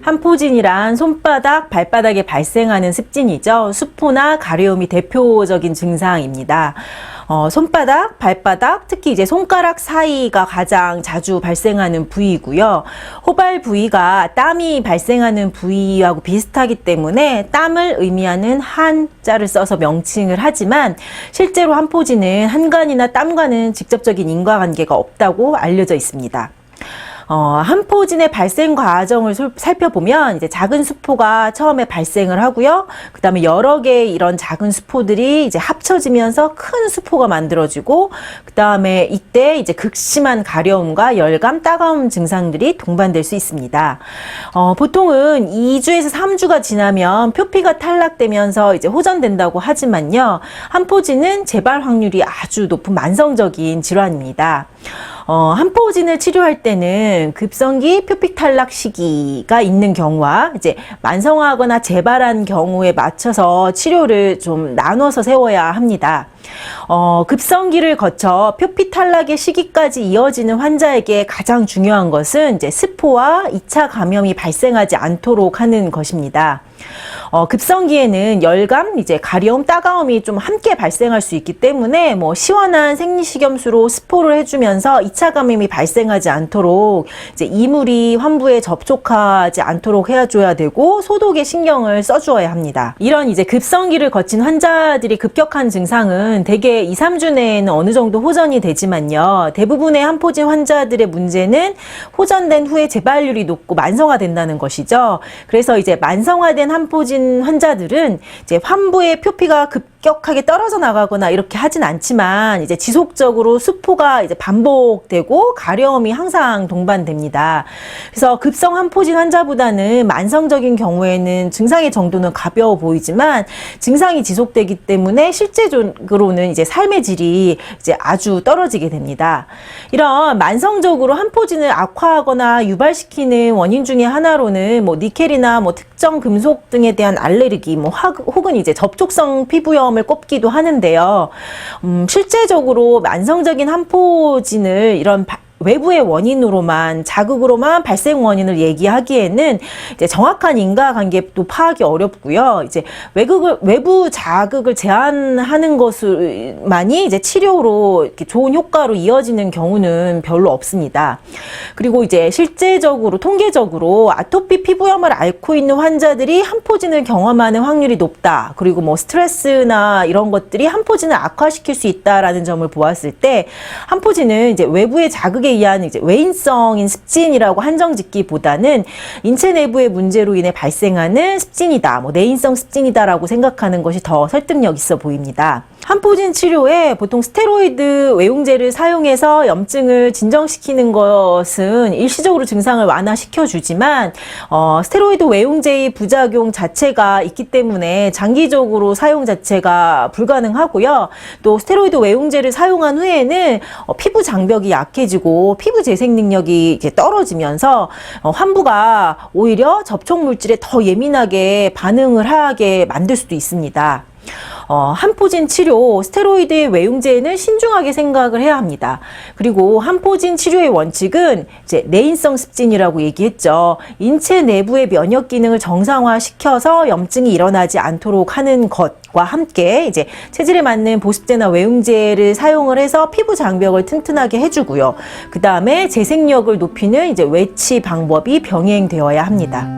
한포진이란 손바닥, 발바닥에 발생하는 습진이죠. 수포나 가려움이 대표적인 증상입니다. 손바닥, 발바닥, 특히 이제 손가락 사이가 가장 자주 발생하는 부위고요. 호발 부위가 땀이 발생하는 부위하고 비슷하기 때문에 땀을 의미하는 한자를 써서 명칭을 하지만 실제로 한포진은 한간이나 땀과는 직접적인 인과관계가 없다고 알려져 있습니다. 한포진의 발생 과정을 살펴보면 이제 작은 수포가 처음에 발생을 하고요. 그 다음에 여러 개의 이런 작은 수포들이 이제 합쳐지면서 큰 수포가 만들어지고, 그 다음에 이때 이제 극심한 가려움과 열감, 따가움 증상들이 동반될 수 있습니다. 보통은 2주에서 3주가 지나면 표피가 탈락되면서 이제 호전된다고 하지만요. 한포진은 재발 확률이 아주 높은 만성적인 질환입니다. 한포진을 치료할 때는 급성기 표피 탈락 시기가 있는 경우와 이제 만성화하거나 재발한 경우에 맞춰서 치료를 좀 나눠서 세워야 합니다. 급성기를 거쳐 표피 탈락의 시기까지 이어지는 환자에게 가장 중요한 것은 이제 스포와 2차 감염이 발생하지 않도록 하는 것입니다. 급성기에는 열감, 이제 가려움, 따가움이 좀 함께 발생할 수 있기 때문에 시원한 생리식염수로 스포를 해주면서 2차 감염이 발생하지 않도록 이제 이물이 환부에 접촉하지 않도록 해줘야 되고 소독에 신경을 써주어야 합니다. 이런 이제 급성기를 거친 환자들이 급격한 증상은 대개 2, 3주 내에는 어느 정도 호전이 되지만요. 대부분의 한포진 환자들의 문제는 호전된 후에 재발률이 높고 만성화된다는 것이죠. 그래서 이제 만성화된 한포진 환자들은 이제 환부의 표피가 급격하게 떨어져 나가거나 이렇게 하진 않지만 이제 지속적으로 수포가 이제 반복되고 가려움이 항상 동반됩니다. 그래서 급성 한포진 환자보다는 만성적인 경우에는 증상의 정도는 가벼워 보이지만 증상이 지속되기 때문에 실제적으로는 이제 삶의 질이 이제 아주 떨어지게 됩니다. 이런 만성적으로 한포진을 악화하거나 유발시키는 원인 중에 하나로는 니켈이나 특정 금속 등에 대한 알레르기, 혹은 이제 접촉성 피부염을 꼽기도 하는데요. 실제적으로 만성적인 한포진을 이런 외부의 원인으로만, 자극으로만 발생 원인을 얘기하기에는 이제 정확한 인과관계도 파악이 어렵고요. 이제 외부 자극을 제한하는 것만이 이제 치료로 이렇게 좋은 효과로 이어지는 경우는 별로 없습니다. 그리고 이제 실제적으로, 통계적으로 아토피 피부염을 앓고 있는 환자들이 한포진을 경험하는 확률이 높다. 그리고 스트레스나 이런 것들이 한포진을 악화시킬 수 있다라는 점을 보았을 때, 한포진은 이제 외부의 자극에 의한 이제 외인성인 습진이라고 한정짓기보다는 인체 내부의 문제로 인해 발생하는 습진이다, 내인성 습진이다라고 생각하는 것이 더 설득력 있어 보입니다. 한포진 치료에 보통 스테로이드 외용제를 사용해서 염증을 진정시키는 것은 일시적으로 증상을 완화시켜주지만 스테로이드 외용제의 부작용 자체가 있기 때문에 장기적으로 사용 자체가 불가능하고요. 또 스테로이드 외용제를 사용한 후에는 피부 장벽이 약해지고 피부 재생 능력이 이제 떨어지면서 환부가 오히려 접촉 물질에 더 예민하게 반응을 하게 만들 수도 있습니다. 한포진 치료, 스테로이드 외용제에는 신중하게 생각을 해야 합니다. 그리고 한포진 치료의 원칙은 이제 내인성 습진이라고 얘기했죠. 인체 내부의 면역 기능을 정상화시켜서 염증이 일어나지 않도록 하는 것과 함께 이제 체질에 맞는 보습제나 외용제를 사용을 해서 피부 장벽을 튼튼하게 해주고요. 그 다음에 재생력을 높이는 이제 외치 방법이 병행되어야 합니다.